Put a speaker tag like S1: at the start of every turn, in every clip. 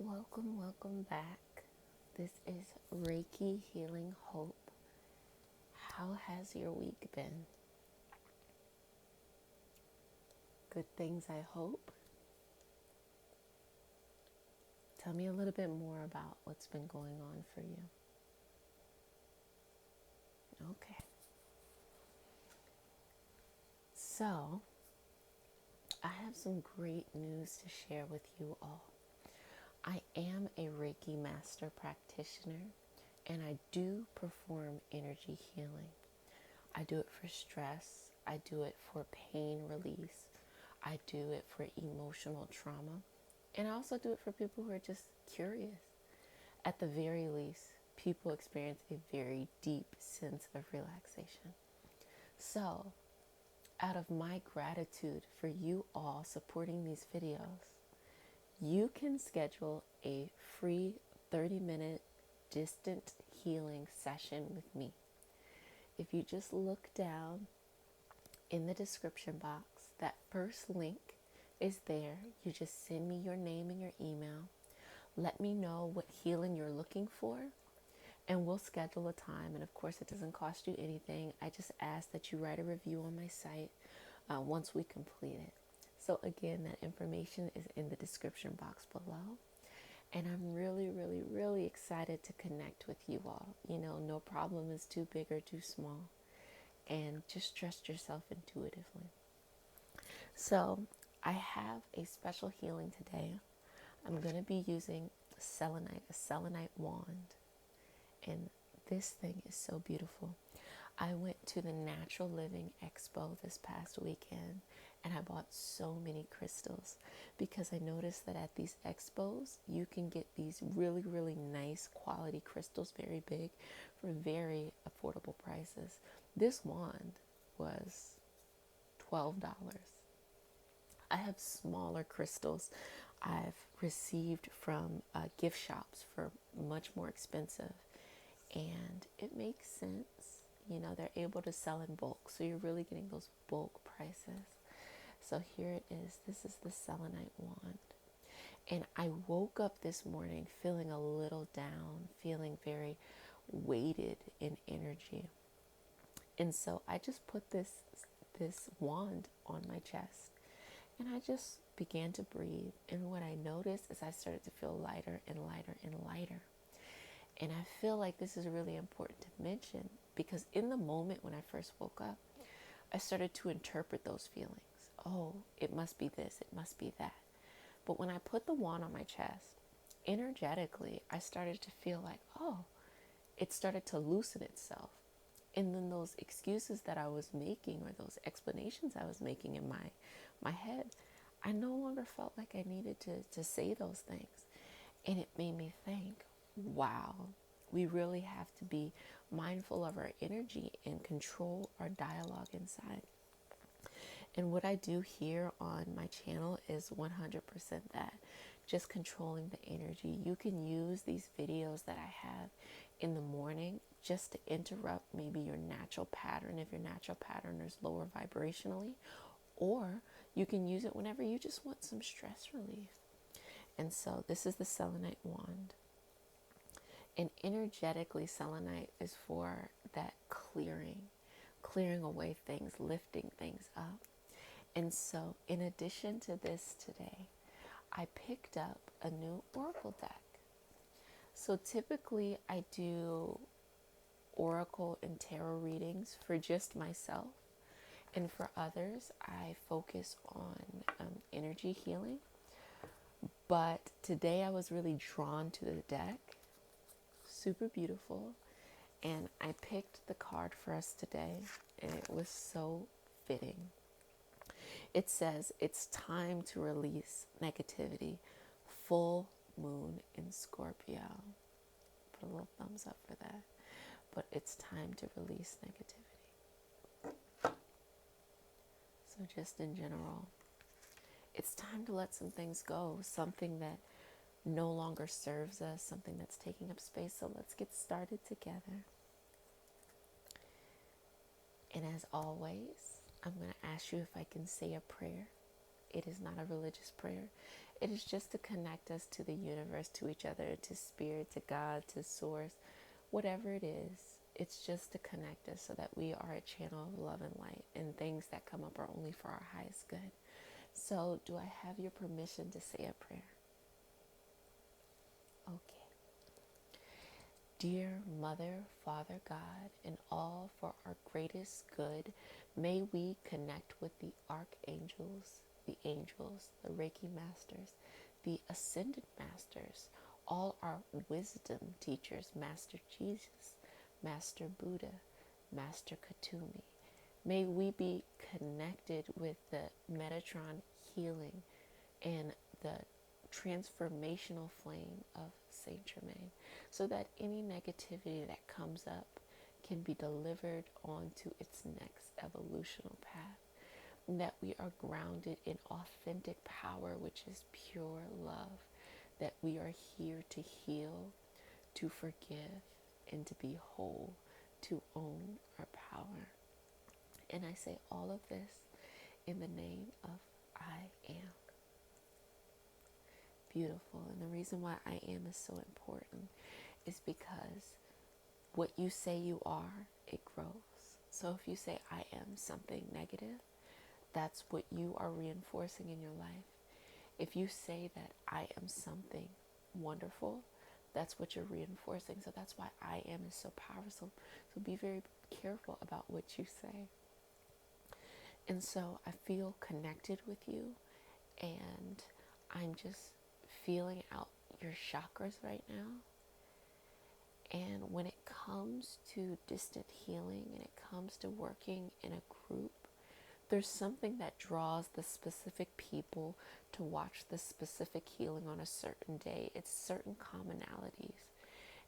S1: Welcome back. This is Reiki Healing Hope. How has your week been? Good things, I hope. Tell me a little bit more about what's been going on for you. Okay. So, I have some great news to share with you all. I am a Reiki Master Practitioner, and I do perform energy healing. I do it for stress. I do it for pain release. I do it for emotional trauma. And I also do it for people who are just curious. At the very least, people experience a very deep sense of relaxation. So, out of my gratitude for you all supporting these videos, you can schedule a free 30-minute distant healing session with me. If you just look down in the description box, that first link is there. You just send me your name and your email. Let me know what healing you're looking for, and we'll schedule a time. And of course, it doesn't cost you anything. I just ask that you write a review on my site once we complete it. So again, that information is in the description box below. And I'm really excited to connect with you all. No problem is too big or too small. And just trust yourself intuitively. So I have a special healing today. I'm going to be using Selenite, a Selenite wand. And this thing is so beautiful. I went to the Natural Living Expo this past weekend, and I bought so many crystals because I noticed that at these expos, you can get these really nice quality crystals, very big, for very affordable prices. This wand was $12. I have smaller crystals I've received from gift shops for much more expensive, and it makes sense. They're able to sell in bulk, so you're really getting those bulk prices. So here it is. This is the Selenite wand. And I woke up this morning feeling a little down, feeling very weighted in energy. And so I just put this wand on my chest, and I just began to breathe. And what I noticed is I started to feel lighter and lighter and lighter. And I feel like this is really important to mention because in the moment when I first woke up, I started to interpret those feelings. Oh, it must be this, it must be that. But when I put the wand on my chest, energetically, I started to feel like, oh, it started to loosen itself. And then those excuses that I was making, or those explanations I was making in my head, I no longer felt like I needed to say those things. And it made me think, wow, we really have to be mindful of our energy and control our dialogue inside. And what I do here on my channel is 100% that, just controlling the energy. You can use these videos that I have in the morning just to interrupt maybe your natural pattern, if your natural pattern is lower vibrationally, or you can use it whenever you just want some stress relief. And so this is the Selenite wand. And energetically, Selenite is for that clearing away things, lifting things up. And so in addition to this today, I picked up a new oracle deck. So typically I do oracle and tarot readings for just myself. And for others, I focus on energy healing. But today I was really drawn to the deck. Super beautiful. And I picked the card for us today, and it was so fitting. It says, it's time to release negativity. Full moon in Scorpio. Put a little thumbs up for that. But it's time to release negativity. So just in general, it's time to let some things go. Something that no longer serves us, something that's taking up space. So let's get started together. And as always, I'm going to ask you if I can say a prayer. It is not a religious prayer. It is just to connect us to the universe, to each other, to spirit, to God, to source, whatever it is. It's just to connect us so that we are a channel of love and light, and things that come up are only for our highest good. So, do I have your permission to say a prayer? Okay. Dear Mother, Father God, and all for our greatest good, may we connect with the archangels, the angels, the Reiki masters, the ascended masters, all our wisdom teachers, Master Jesus, Master Buddha, Master Katumi. May we be connected with the Metatron healing and the transformational flame of Saint Germain, so that any negativity that comes up can be delivered onto its next evolutional path, and that we are grounded in authentic power, which is pure love, that we are here to heal, to forgive, and to be whole, to own our power. And I say all of this in the name of I am. Beautiful. And the reason why I am is so important is because what you say you are, it grows. So if you say I am something negative, that's what you are reinforcing in your life. If you say that I am something wonderful, that's what you're reinforcing. So that's why I am is so powerful. So be very careful about what you say. And so I feel connected with you, and I'm just feeling out your chakras right now. And when it comes to distant healing and it comes to working in a group, there's something that draws the specific people to watch the specific healing on a certain day. It's certain commonalities.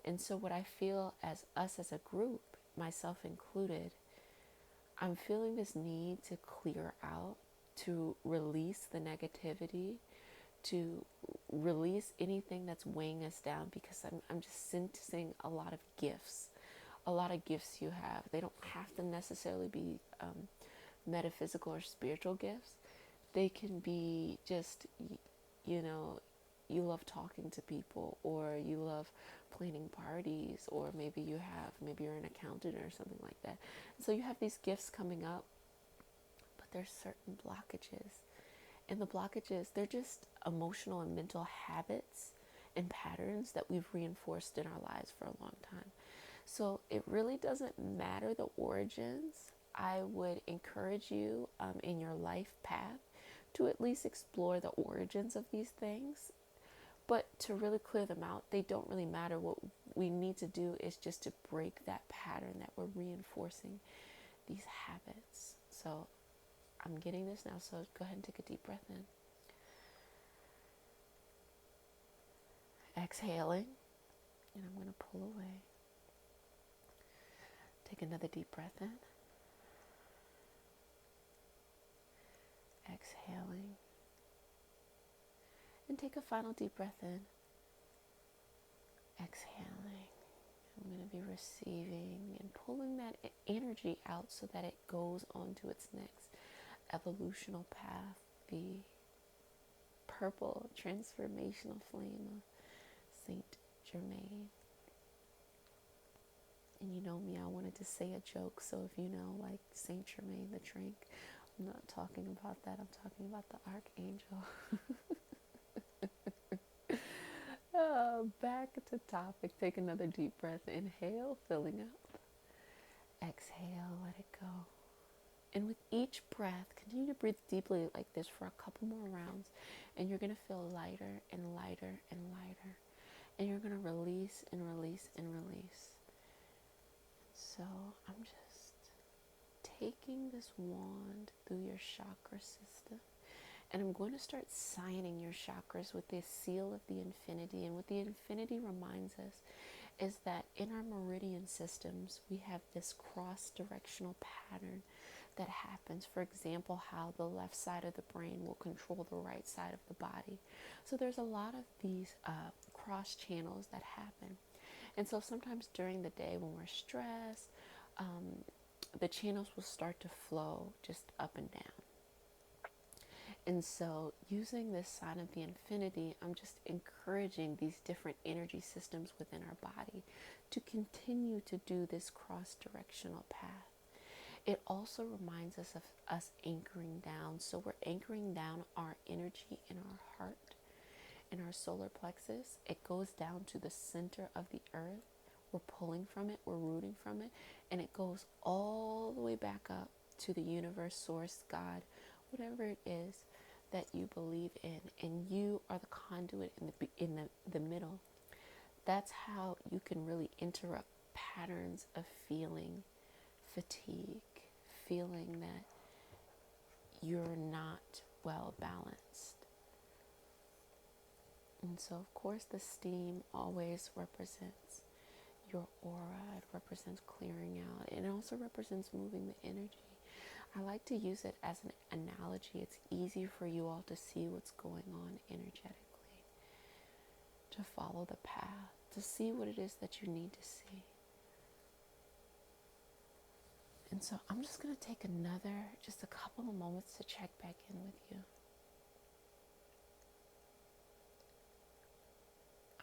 S1: And so what I feel as us as a group, myself included, I'm feeling this need to clear out, to release the negativity, to release anything that's weighing us down, because I'm just sensing a lot of gifts you have. They don't have to necessarily be metaphysical or spiritual gifts. They can be just, you love talking to people, or you love planning parties, or maybe you're an accountant or something like that. So you have these gifts coming up, but there's certain blockages. And the blockages, they're just emotional and mental habits and patterns that we've reinforced in our lives for a long time. So it really doesn't matter the origins. I would encourage you in your life path to at least explore the origins of these things. But to really clear them out, they don't really matter. What we need to do is just to break that pattern that we're reinforcing these habits. So I'm getting this now, so go ahead and take a deep breath in. Exhaling, and I'm going to pull away. Take another deep breath in. Exhaling. And take a final deep breath in. Exhaling. I'm going to be receiving and pulling that energy out so that it goes on to its next evolutional path, the purple transformational flame of Saint Germain. And you know me, I wanted to say a joke, so if you know, like Saint Germain the drink, I'm not talking about that, I'm talking about the archangel. Back to topic. Take another deep breath. Inhale, filling up. Exhale, let it go. And with each breath, continue to breathe deeply like this for a couple more rounds. And you're going to feel lighter and lighter and lighter. And you're going to release and release and release. So I'm just taking this wand through your chakra system. And I'm going to start signing your chakras with this seal of the infinity. And what the infinity reminds us is that in our meridian systems, we have this cross-directional pattern that happens. For example, how the left side of the brain will control the right side of the body. So there's a lot of these cross channels that happen. And so sometimes during the day when we're stressed, the channels will start to flow just up and down. And so, using this sign of the infinity, I'm just encouraging these different energy systems within our body to continue to do this cross directional path. It also reminds us of us anchoring down. So, we're anchoring down our energy in our heart, in our solar plexus. It goes down to the center of the earth. We're pulling from it, we're rooting from it, and it goes all the way back up to the universe, source, God, whatever it is that you believe in, and you are the conduit in the middle. That's how you can really interrupt patterns of feeling fatigue, feeling that you're not well balanced. And so, of course, the steam always represents your aura. It represents clearing out. It also represents moving the energy. I like to use it as an analogy. It's easy for you all to see what's going on energetically, to follow the path, to see what it is that you need to see. And so I'm just going to take just a couple of moments to check back in with you.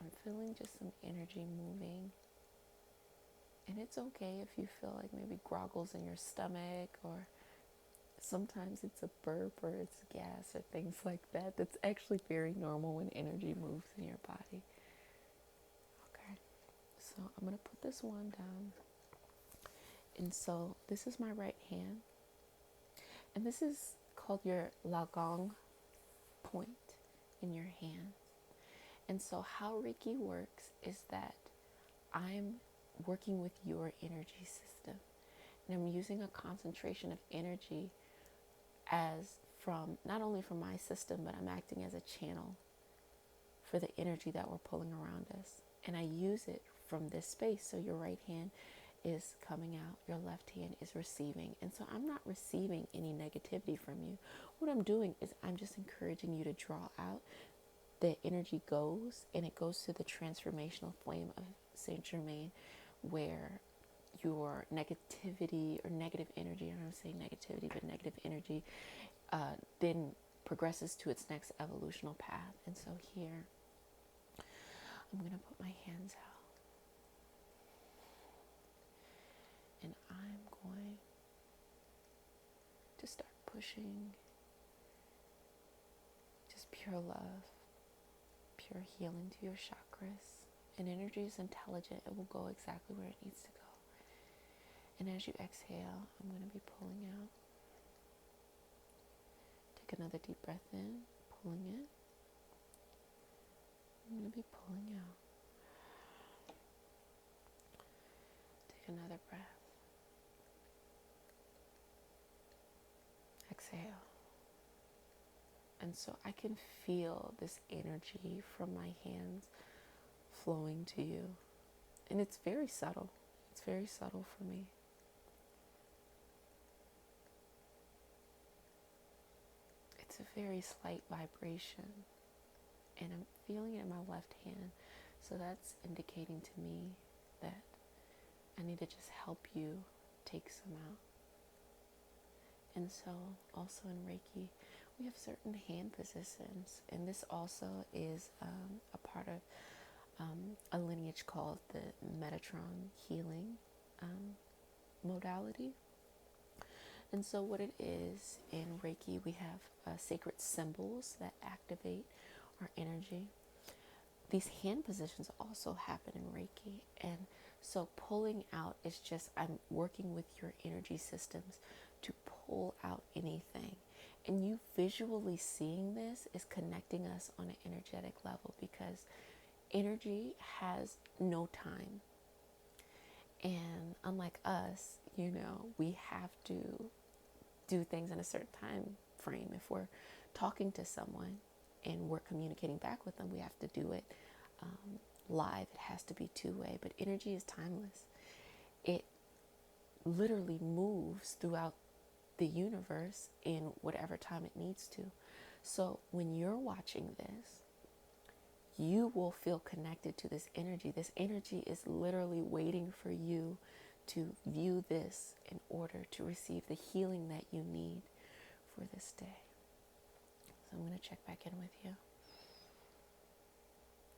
S1: I'm feeling just some energy moving. And it's okay if you feel like maybe groggles in your stomach, or sometimes it's a burp or it's gas or things like that. That's actually very normal when energy moves in your body. Okay, so I'm going to put this wand down. And so this is my right hand. And this is called your Lagong point in your hand. And so how Reiki works is that I'm working with your energy system. And I'm using a concentration of energy as from, not only from my system, but I'm acting as a channel for the energy that we're pulling around us. And I use it from this space. So your right hand is coming out, your left hand is receiving. And so I'm not receiving any negativity from you. What I'm doing is I'm just encouraging you to draw out. The energy goes, and it goes to the transformational flame of Saint Germain, where your negativity or negative energy, I don't want to say negativity, but negative energy, then progresses to its next evolutional path. And so here, I'm going to put my hands out. And I'm going to start pushing just pure love, pure healing to your chakras. And energy is intelligent. It will go exactly where it needs to go. And as you exhale, I'm going to be pulling out. Take another deep breath in, pulling in. I'm going to be pulling out. Take another breath. Exhale. And so I can feel this energy from my hands flowing to you. And it's very subtle. It's very subtle for me. It's a very slight vibration. And I'm feeling it in my left hand. So that's indicating to me that I need to just help you take some out. And so also in Reiki, we have certain hand positions. And this also is a part of a lineage called the Metatron healing modality. And so what it is in Reiki, we have sacred symbols that activate our energy. These hand positions also happen in Reiki. And so pulling out is just, I'm working with your energy systems to pull out anything. And you visually seeing this is connecting us on an energetic level, because energy has no time. And unlike us, we have to do things in a certain time frame. If we're talking to someone and we're communicating back with them, we have to do it live. It has to be two-way. But energy is timeless. It literally moves throughout the universe in whatever time it needs to. So when you're watching this, you will feel connected to this energy. This energy is literally waiting for you to view this in order to receive the healing that you need for this day. So I'm going to check back in with you.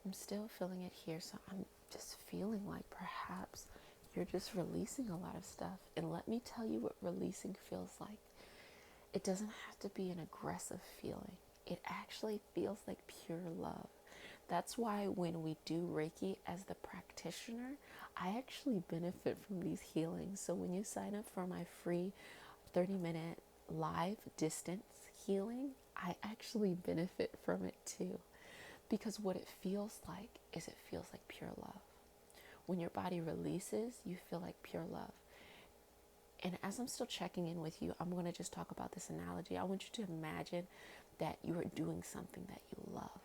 S1: I'm still feeling it here, so I'm just feeling like perhaps you're just releasing a lot of stuff. And let me tell you what releasing feels like. It doesn't have to be an aggressive feeling. It actually feels like pure love. That's why when we do Reiki as the practitioner, I actually benefit from these healings. So when you sign up for my free 30-minute live distance healing, I actually benefit from it too. Because what it feels like is it feels like pure love. When your body releases, you feel like pure love. And as I'm still checking in with you, I'm going to just talk about this analogy. I want you to imagine that you are doing something that you love.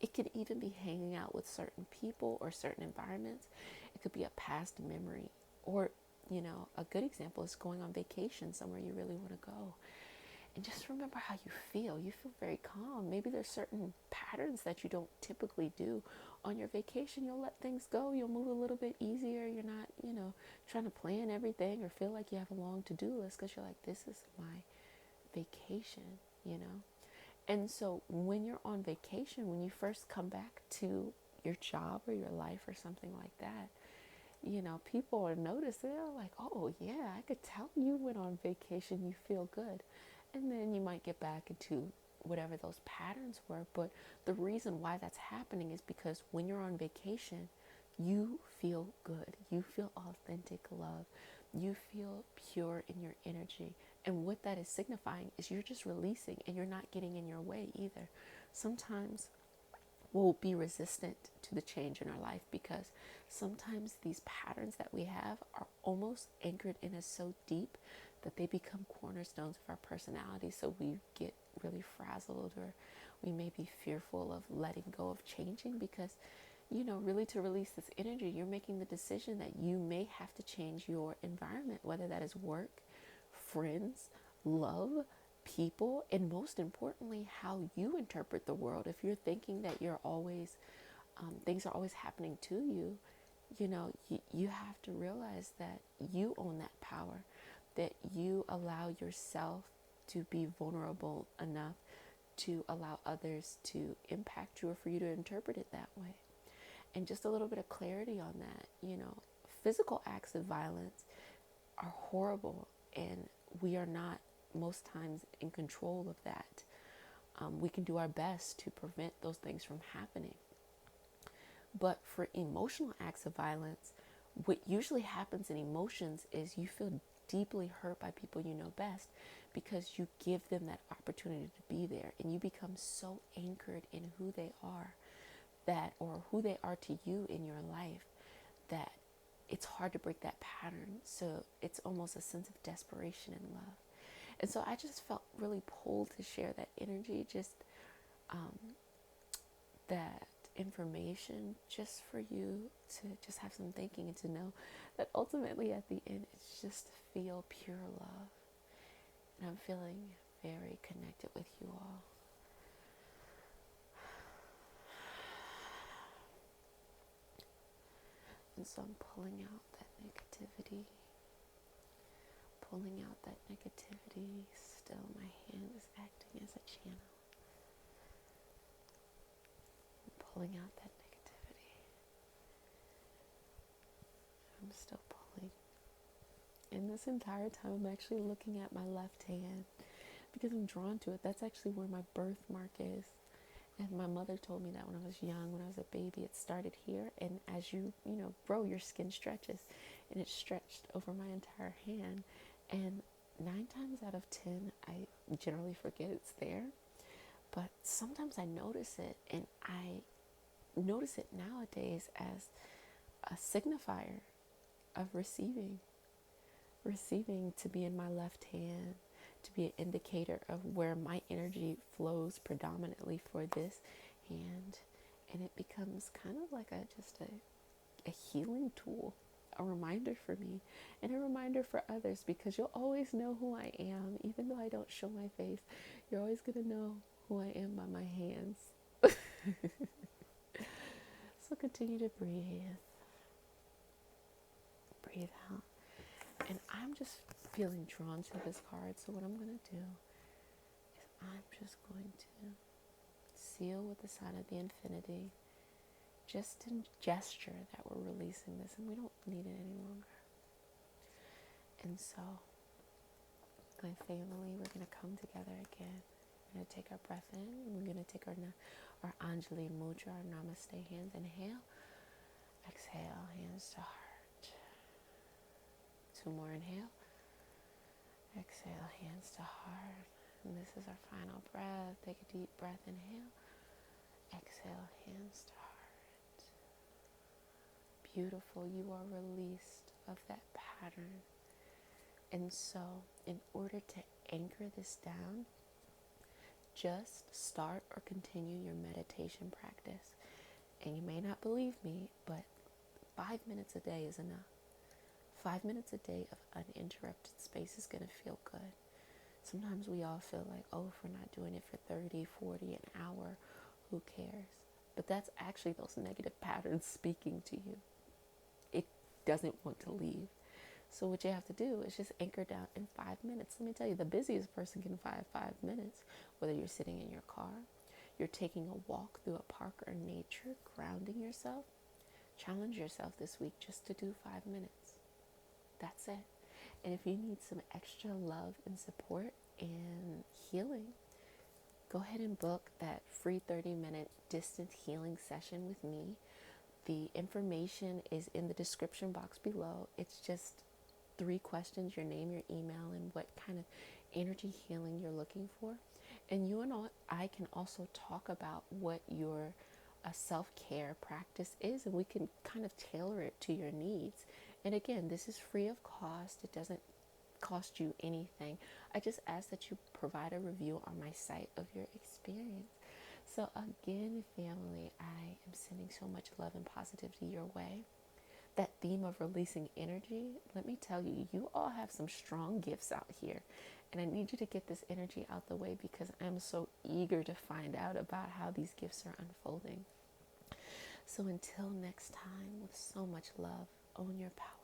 S1: It could even be hanging out with certain people or certain environments. It could be a past memory. Or, a good example is going on vacation somewhere you really want to go. And just remember how you feel. You feel very calm. Maybe there's certain patterns that you don't typically do on your vacation. You'll let things go. You'll move a little bit easier. You're not, trying to plan everything or feel like you have a long to-do list because you're like, this is my vacation. And so when you're on vacation, when you first come back to your job or your life or something like that, people are noticing. They're like, oh yeah, I could tell you went on vacation. You feel good. And then you might get back into whatever those patterns were. But the reason why that's happening is because when you're on vacation, you feel good. You feel authentic love. You feel pure in your energy. And what that is signifying is you're just releasing and you're not getting in your way either. Sometimes we'll be resistant to the change in our life because sometimes these patterns that we have are almost anchored in us so deep that they become cornerstones of our personality. So we get really frazzled, or we may be fearful of letting go of changing because, really to release this energy, you're making the decision that you may have to change your environment, whether that is work, friends, love, people, and most importantly, how you interpret the world. If you're thinking that you're always, things are always happening to you, you have to realize that you own that power, that you allow yourself to be vulnerable enough to allow others to impact you or for you to interpret it that way. And just a little bit of clarity on that, physical acts of violence are horrible, and we are not most times in control of that. We can do our best to prevent those things from happening. But for emotional acts of violence, what usually happens in emotions is you feel deeply hurt by people you know best because you give them that opportunity to be there, and you become so anchored in who they are, that, or who they are to you in your life, that it's hard to break that pattern. So it's almost a sense of desperation and love. And so I just felt really pulled to share that energy, just that information, just for you to just have some thinking and to know that ultimately at the end, it's just to feel pure love. And I'm feeling very connected with you all. And so I'm pulling out that negativity. Pulling out that negativity. Still, my hand is acting as a channel. I'm pulling out that negativity. I'm still pulling. And this entire time, I'm actually looking at my left hand because I'm drawn to it. That's actually where my birthmark is. And my mother told me that when I was young, when I was a baby, it started here. And as you grow, your skin stretches. And it stretched over my entire hand. And 9 times out of 10, I generally forget it's there. But sometimes I notice it. And I notice it nowadays as a signifier of receiving. Receiving to be in my left hand, to be an indicator of where my energy flows predominantly for this hand. And it becomes kind of like a healing tool, a reminder for me and a reminder for others, because you'll always know who I am. Even though I don't show my face, you're always going to know who I am by my hands. So continue to breathe. Breathe out. And I'm just feeling drawn to this card. So what I'm going to do is I'm just going to seal with the sign of the infinity, just in gesture that we're releasing this and we don't need it any longer. And so, my family, we're going to come together again. We're going to take our breath in. We're going to take our Anjali Mudra, our Namaste hands. Inhale. Exhale, hands to heart. 2 more, inhale. Exhale, hands to heart. And this is our final breath. Take a deep breath, inhale. Exhale, hands to heart. Beautiful, you are released of that pattern. And so, in order to anchor this down, just start or continue your meditation practice. And you may not believe me, but 5 minutes a day is enough. 5 minutes a day of uninterrupted space is going to feel good. Sometimes we all feel like, oh, if we're not doing it for 30, 40, an hour, who cares? But that's actually those negative patterns speaking to you. It doesn't want to leave. So what you have to do is just anchor down in 5 minutes. Let me tell you, the busiest person can find 5 minutes, whether you're sitting in your car, you're taking a walk through a park or nature, grounding yourself. Challenge yourself this week just to do 5 minutes. That's it. And if you need some extra love and support and healing, go ahead and book that free 30-minute distance healing session with me. The information is in the description box below. It's just 3 questions, your name, your email, and what kind of energy healing you're looking for. And you and I can also talk about what your self-care practice is, and we can kind of tailor it to your needs. And again, this is free of cost. It doesn't cost you anything. I just ask that you provide a review on my site of your experience. So again, family, I am sending so much love and positivity your way. That theme of releasing energy, let me tell you, you all have some strong gifts out here. And I need you to get this energy out the way because I'm so eager to find out about how these gifts are unfolding. So until next time, with so much love, own your power.